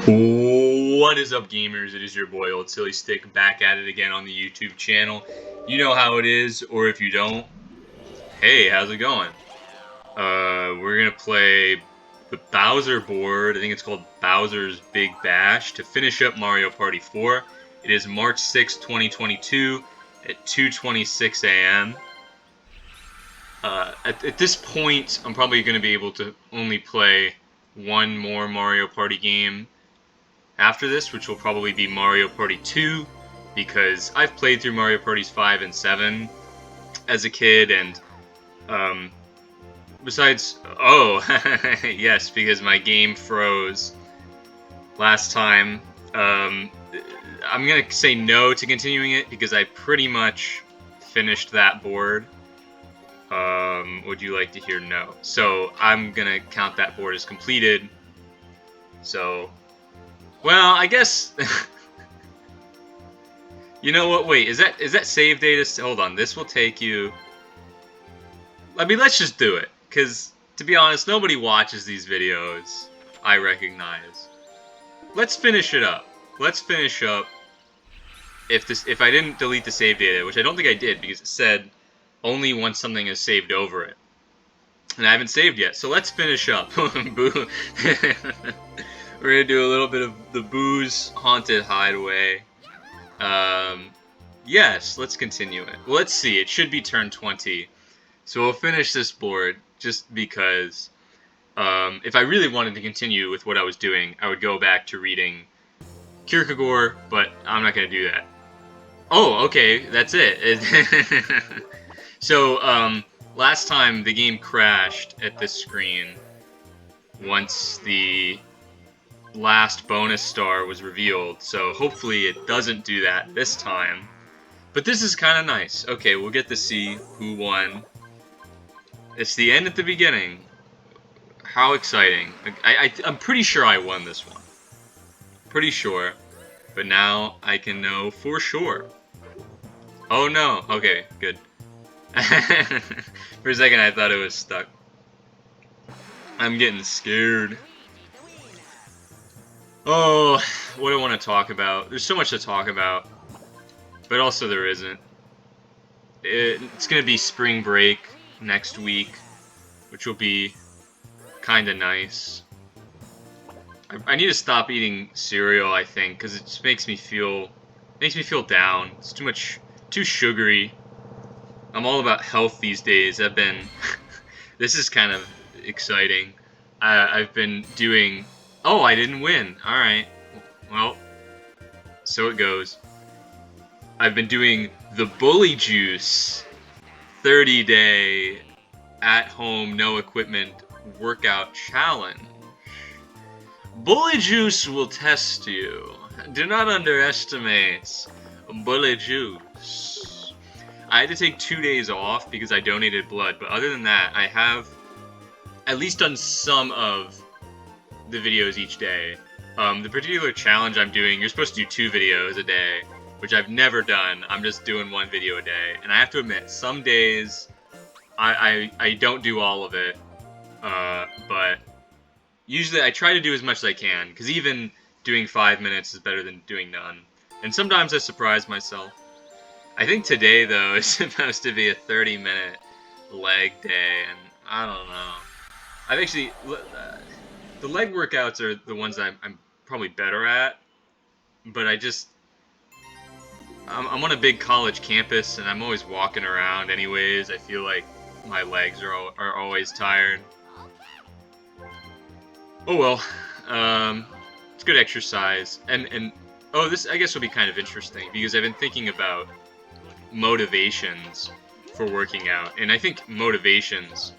What is up, gamers? It is your boy OldSillyStick back at it again on the YouTube channel. You know how it is, or if you don't, hey, how's it going? We're gonna play the Bowser board. I think it's called Bowser's Big Bash to finish up Mario Party 4. It is March 6, 2022 at 2:26 a.m. At this point, I'm probably gonna be able to only play one more Mario Party game after this, which will probably be Mario Party 2, because I've played through Mario Parties 5 and 7 as a kid, and besides, yes, because my game froze last time. I'm gonna say no to continuing it because I pretty much finished that board. Would you like to hear no? So I'm gonna count that board as completed. So, well, I guess. You know what? Wait, is that save data? Hold on, this will take you. I mean, let's just do it, because to be honest, nobody watches these videos. I recognize. Let's finish it up. Let's finish up. If I didn't delete the save data, which I don't think I did, because it said only once something is saved over it, and I haven't saved yet. So let's finish up. Boo. We're gonna do a little bit of the Boo's Haunted Hideaway. Yes, let's continue it. Let's see, it should be turn 20. So we'll finish this board just because if I really wanted to continue with what I was doing, I would go back to reading Kierkegaard, but I'm not gonna do that. Oh, okay, that's it. So, last time the game crashed at this screen once the last bonus star was revealed, so hopefully it doesn't do that this time. But this is kind of nice. Okay, we'll get to see who won. It's the end at the beginning. How exciting. I'm pretty sure I won this one. Pretty sure. But now I can know for sure. Oh no. Okay, good. For a second I thought it was stuck. I'm getting scared. Oh, what do I want to talk about? There's so much to talk about, but also there isn't. It's going to be spring break next week, which will be kind of nice. I need to stop eating cereal, I think, because it just makes me feel down. It's too sugary. I'm all about health these days. This is kind of exciting. I've been doing. Oh, I didn't win. Alright. Well, so it goes. I've been doing the Bullyjuice 30-day at-home, no equipment workout challenge. Bullyjuice will test you. Do not underestimate Bullyjuice. I had to take 2 days off because I donated blood, but other than that, I have at least done some of the videos each day. The particular challenge I'm doing, you're supposed to do 2 videos a day, which I've never done. I'm just doing 1 video a day, and I have to admit, some days I don't do all of it, but usually I try to do as much as I can, because even doing 5 minutes is better than doing none. And sometimes I surprise myself. I think today, though, is supposed to be a 30-minute leg day, and I don't know. I've actually... the leg workouts are the ones I'm probably better at, but I'm on a big college campus, and I'm always walking around anyways. I feel like my legs are always tired. Oh well, it's good exercise, and oh, this I guess will be kind of interesting, because I've been thinking about motivations for working out, and I think motivations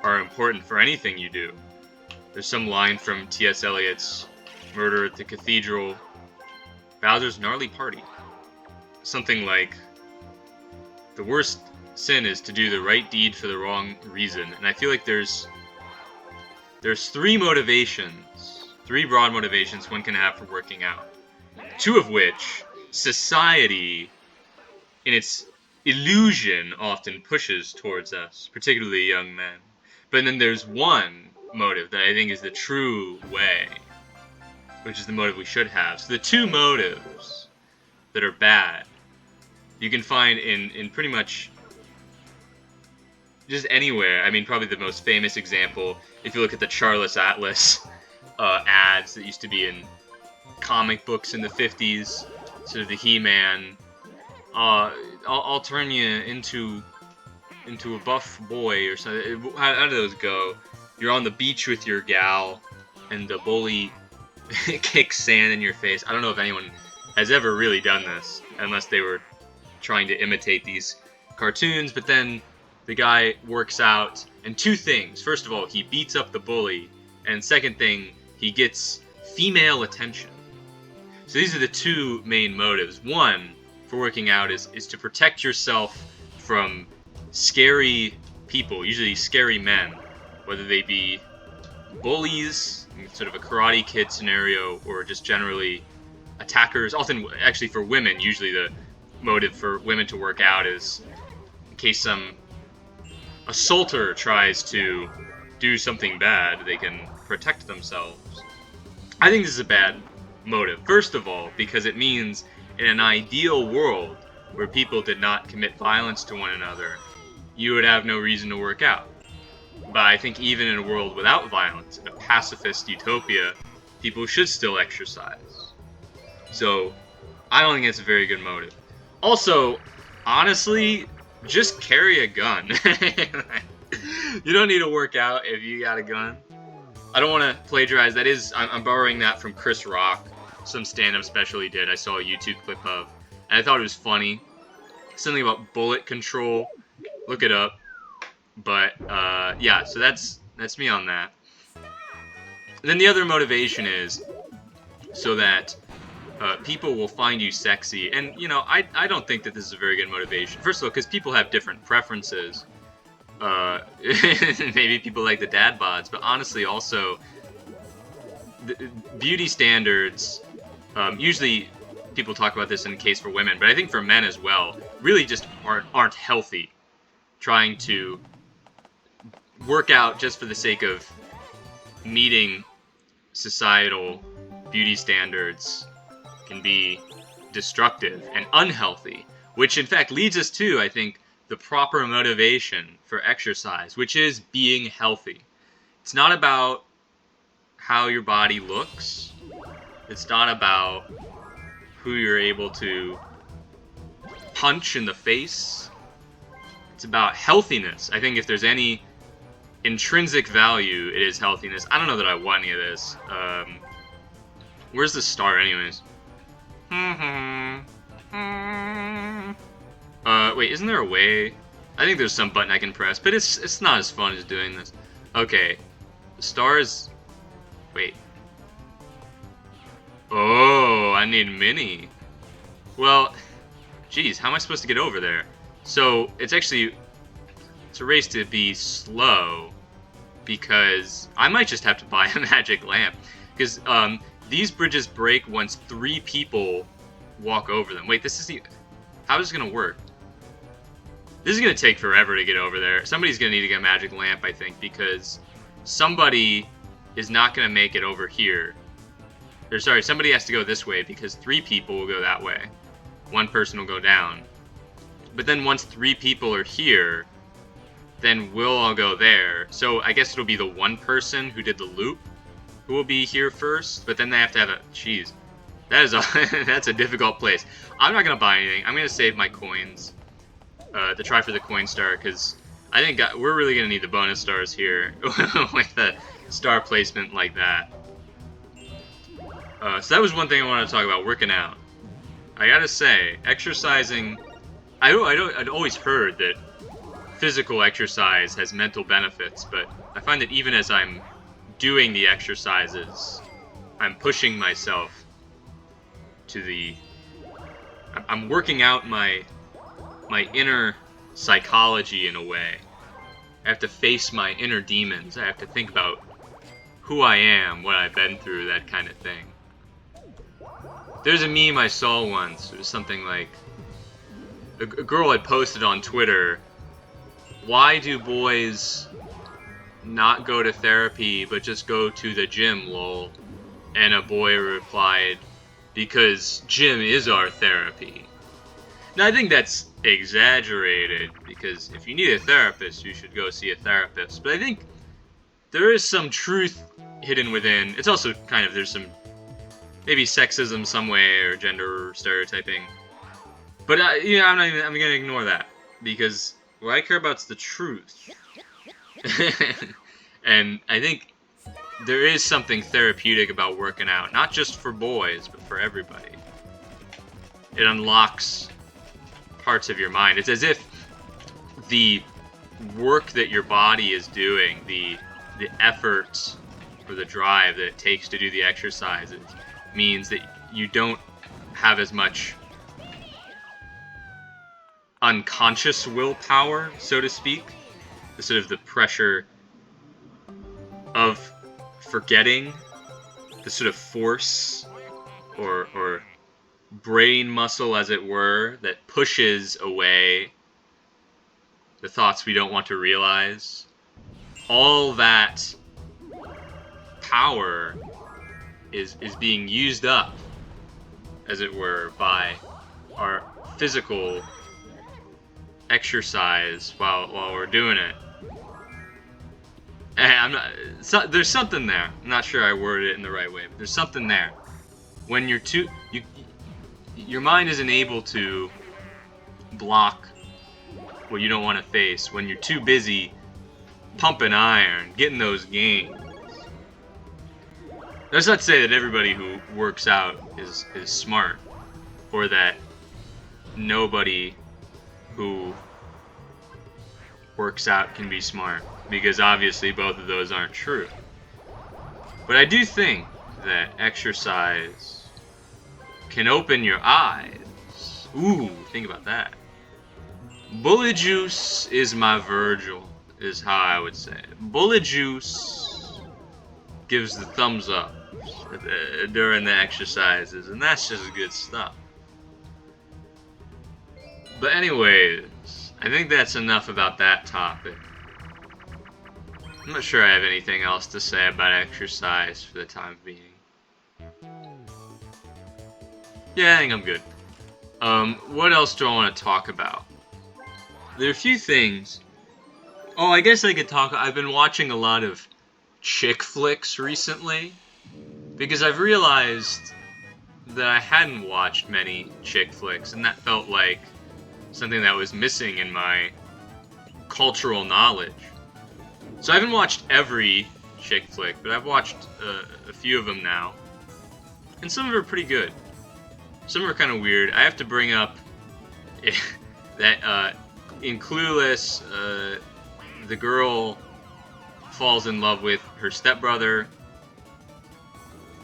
are important for anything you do. There's some line from T.S. Eliot's Murder at the Cathedral, Bowser's Gnarly Party. Something like, the worst sin is to do the right deed for the wrong reason. And I feel like there's 3 motivations, 3 broad motivations one can have for working out. 2 of which society, in its illusion, often pushes towards us, particularly young men. But then there's one motive that I think is the true way. which is the motive we should have. So the two motives that are bad, you can find in pretty much just anywhere. I mean, probably the most famous example, if you look at the Charles Atlas ads that used to be in comic books in the 50s, sort of the He-Man, I'll turn you into a buff boy or something. How do those go? You're on the beach with your gal, and the bully kicks sand in your face. I don't know if anyone has ever really done this, unless they were trying to imitate these cartoons, but then the guy works out, and two things. First of all, he beats up the bully, and second thing, he gets female attention. So these are the two main motives. One, for working out, is to protect yourself from scary people, usually scary men, whether they be bullies, sort of a Karate Kid scenario, or just generally attackers. Often, actually for women, usually the motive for women to work out is in case some assaulter tries to do something bad, they can protect themselves. I think this is a bad motive. First of all, because it means in an ideal world where people did not commit violence to one another, you would have no reason to work out. But I think even in a world without violence, in a pacifist utopia, people should still exercise. So I don't think it's a very good motive. Also, honestly, just carry a gun. You don't need to work out if you got a gun. I don't want to plagiarize. That is, I'm borrowing that from Chris Rock, some stand-up special he did. I saw a YouTube clip of, and I thought it was funny. Something about bullet control. Look it up. But yeah, so that's me on that. And then the other motivation is so that people will find you sexy. And, you know, I don't think that this is a very good motivation. First of all, because people have different preferences. Maybe people like the dad bods, but honestly, also, the beauty standards, usually people talk about this in the case for women, but I think for men as well, really just aren't healthy. Trying to work out just for the sake of meeting societal beauty standards can be destructive and unhealthy, which in fact leads us to, I think, the proper motivation for exercise, which is being healthy. It's not about how your body looks. It's not about who you're able to punch in the face. It's about healthiness. I think if there's any intrinsic value, it is healthiness. I don't know that I want any of this. Where's the star anyways? Wait, isn't there a way? I think there's some button I can press, but it's not as fun as doing this. Okay. The stars... Wait. Oh, I need mini. Well, geez, how am I supposed to get over there? So, it's a race to be slow, because I might just have to buy a magic lamp. Because these bridges break once 3 people walk over them. Wait, how is this going to work? This is going to take forever to get over there. Somebody's going to need to get a magic lamp, I think, because somebody is not going to make it over here. Or sorry, somebody has to go this way, because 3 people will go that way. 1 person will go down. But then once 3 people are here, then we'll all go there. So I guess it'll be the 1 person who did the loop who will be here first, but then they have to have a... Jeez. That's a difficult place. I'm not going to buy anything. I'm going to save my coins to try for the coin star, because I think we're really going to need the bonus stars here with a star placement like that. So that was one thing I wanted to talk about, working out. I gotta say, exercising... I'd always heard that physical exercise has mental benefits, but I find that even as I'm doing the exercises, I'm pushing myself to the... I'm working out my inner psychology in a way. I have to face my inner demons. I have to think about who I am, what I've been through, that kind of thing. There's a meme I saw once. It was something like... A girl had posted on Twitter, "Why do boys not go to therapy but just go to the gym, lol?" And a boy replied, because gym is our therapy. Now, I think that's exaggerated, because if you need a therapist, you should go see a therapist. But I think there is some truth hidden within. It's also kind of, there's some, maybe sexism some way, or gender stereotyping. But, I'm going to ignore that, because what I care about is the truth. And I think there is something therapeutic about working out, not just for boys, but for everybody. It unlocks parts of your mind. It's as if the work that your body is doing, the effort or the drive that it takes to do the exercises, means that you don't have as much unconscious willpower, so to speak. The sort of the pressure of forgetting, the sort of force or brain muscle, as it were, that pushes away the thoughts we don't want to realize. All that power is being used up, as it were, by our physical exercise while we're doing it. And there's something there. I'm not sure I worded it in the right way, but there's something there. When your mind isn't able to block what you don't want to face, when you're too busy pumping iron, getting those gains. That's not to say that everybody who works out is smart, or that nobody who works out can be smart, because obviously both of those aren't true. But I do think that exercise can open your eyes. Ooh, think about that. Bullyjuice is my Virgil, is how I would say it. Bullyjuice gives the thumbs up during the exercises, and that's just good stuff. But anyways, I think that's enough about that topic. I'm not sure I have anything else to say about exercise for the time being. Yeah, I think I'm good. What else do I want to talk about? There are a few things. Oh, I guess I could talk. I've been watching a lot of chick flicks recently, because I've realized that I hadn't watched many chick flicks, and that felt like something that was missing in my cultural knowledge. So I haven't watched every chick flick, but I've watched a few of them now, and some of them are pretty good. Some are kind of weird. I have to bring up that in Clueless, the girl falls in love with her stepbrother.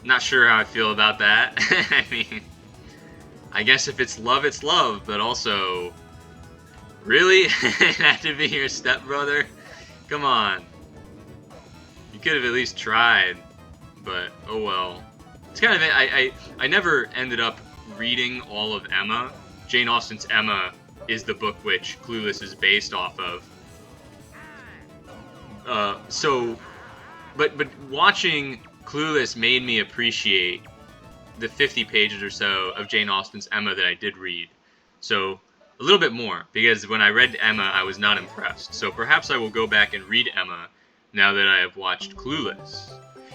Not sure how I feel about that. I mean, I guess if it's love, but also, really? It had to be your stepbrother? Come on. You could have at least tried, but oh well. It's kind of, I never ended up reading all of Emma. Jane Austen's Emma is the book which Clueless is based off of. But watching Clueless made me appreciate the 50 pages or so of Jane Austen's Emma that I did read. So, a little bit more, because when I read Emma, I was not impressed. So perhaps I will go back and read Emma now that I have watched Clueless.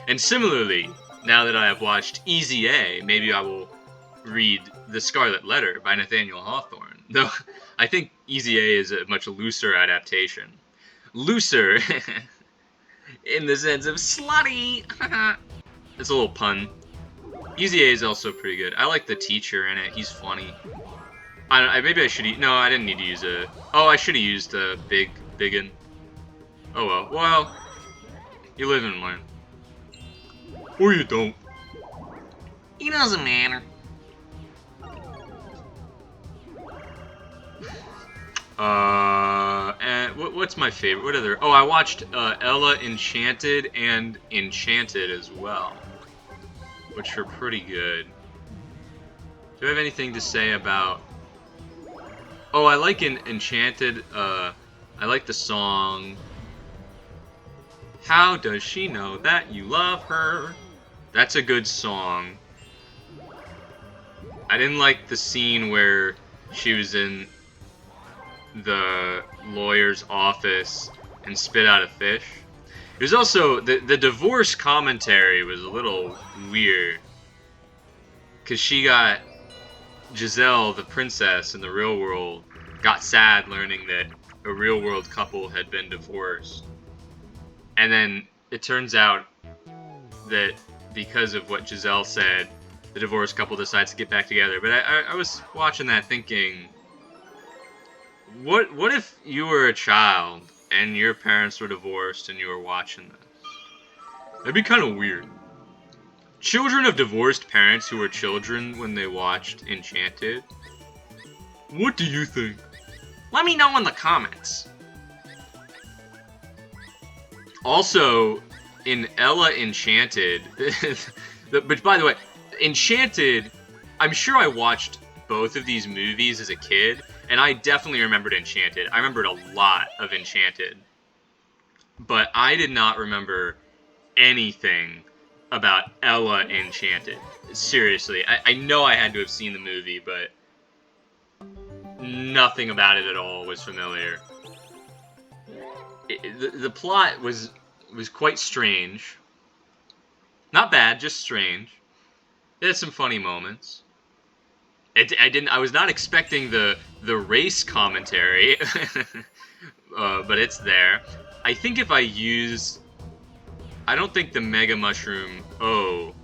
And similarly, now that I have watched Easy A, maybe I will read The Scarlet Letter by Nathaniel Hawthorne. Though, I think Easy A is a much looser adaptation. Looser, in the sense of slutty. It's a little pun. Easy A is also pretty good. I like the teacher in it. He's funny. Maybe I should. No, I didn't need to use a. Oh, I should have used a biggin. Oh well. Well, you live and learn. Or you don't. It doesn't matter. And what's my favorite? What other? Oh, I watched Ella Enchanted and Enchanted as well, which were pretty good. Do I have anything to say about? Oh, I like Enchanted. I like the song. How does she know that you love her? That's a good song. I didn't like the scene where she was in the lawyer's office and spit out a fish. It was also the divorce commentary was a little weird because she got Giselle, the princess in the real world, got sad learning that a real world couple had been divorced, and then it turns out that because of what Giselle said, the divorced couple decides to get back together. But I was watching that thinking, what if you were a child and your parents were divorced and you were watching this? That'd be kind of weird. Children of divorced parents who were children when they watched Enchanted. What do you think? Let me know in the comments. Also, in Ella Enchanted, but by the way, Enchanted, I'm sure I watched both of these movies as a kid, and I definitely remembered Enchanted. I remembered a lot of Enchanted. But I did not remember anything about Ella Enchanted. Seriously, I know I had to have seen the movie, but nothing about it at all was familiar. The plot was quite strange. Not bad, just strange. It had some funny moments. I was not expecting the race commentary, but it's there. I think if I use, I don't think the Mega Mushroom. Oh.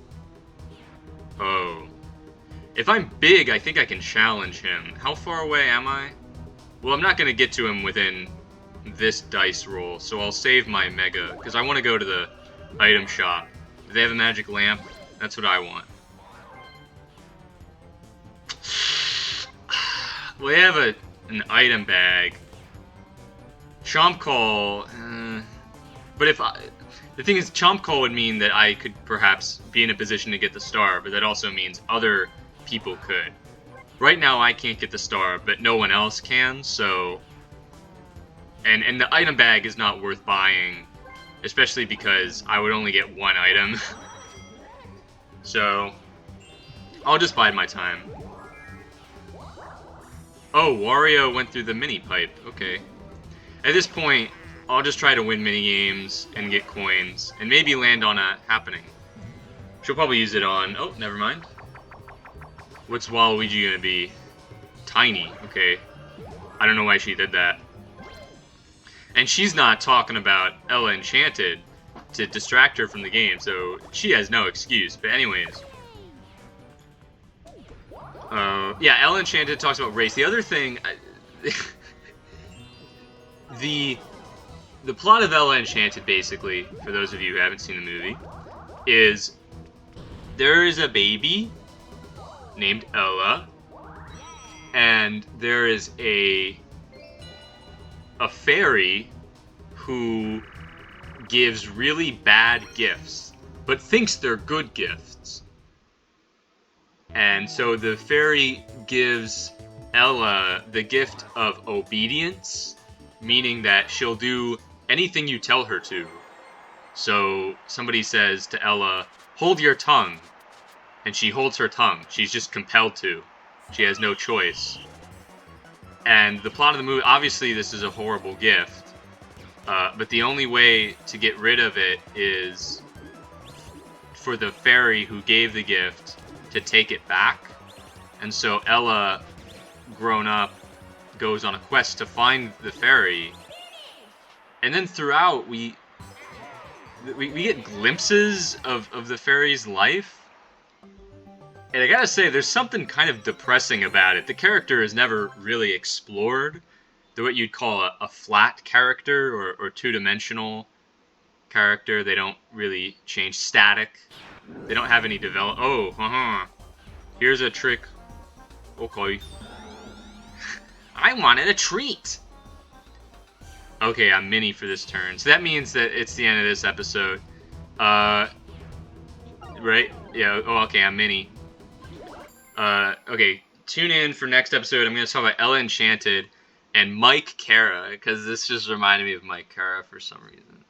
If I'm big, I think I can challenge him. How far away am I? Well, I'm not gonna get to him within this dice roll, so I'll save my Mega because I want to go to the item shop. If they have a magic lamp, that's what I want. Well, they have an item bag. Chomp Call, but the thing is, Chomp Call would mean that I could perhaps be in a position to get the star, but that also means other people could. Right now, I can't get the star, but no one else can, so... And the item bag is not worth buying, especially because I would only get one item. So, I'll just bide my time. Oh, Wario went through the mini pipe. Okay. At this point, I'll just try to win mini games and get coins, and maybe land on a happening. She'll probably use it on... Oh, never mind. What's Waluigi gonna be? Tiny. Okay. I don't know why she did that. And she's not talking about Ella Enchanted to distract her from the game, so she has no excuse. But anyways. Yeah, Ella Enchanted talks about race. The other thing... the plot of Ella Enchanted, basically, for those of you who haven't seen the movie, is there is a baby named Ella, and there is a fairy who gives really bad gifts, but thinks they're good gifts. And so the fairy gives Ella the gift of obedience, meaning that she'll do anything you tell her to. So somebody says to Ella, "Hold your tongue." And she holds her tongue. She's just compelled to. She has no choice. And the plot of the movie, obviously this is a horrible gift, but the only way to get rid of it is for the fairy who gave the gift to take it back. And so Ella, grown up, goes on a quest to find the fairy. And then throughout, we get glimpses of the fairy's life. And I gotta say, there's something kind of depressing about it. The character is never really explored. They're what you'd call a flat character or two-dimensional character. They don't really change. Static. They don't have any develop... Oh, here's a trick. Okay. I wanted a treat! Okay, I'm mini for this turn. So that means that it's the end of this episode. Right? Yeah, oh, okay, I'm mini. Okay, tune in for next episode. I'm going to talk about Ella Enchanted and Mike Cara, because this just reminded me of Mike Cara for some reason.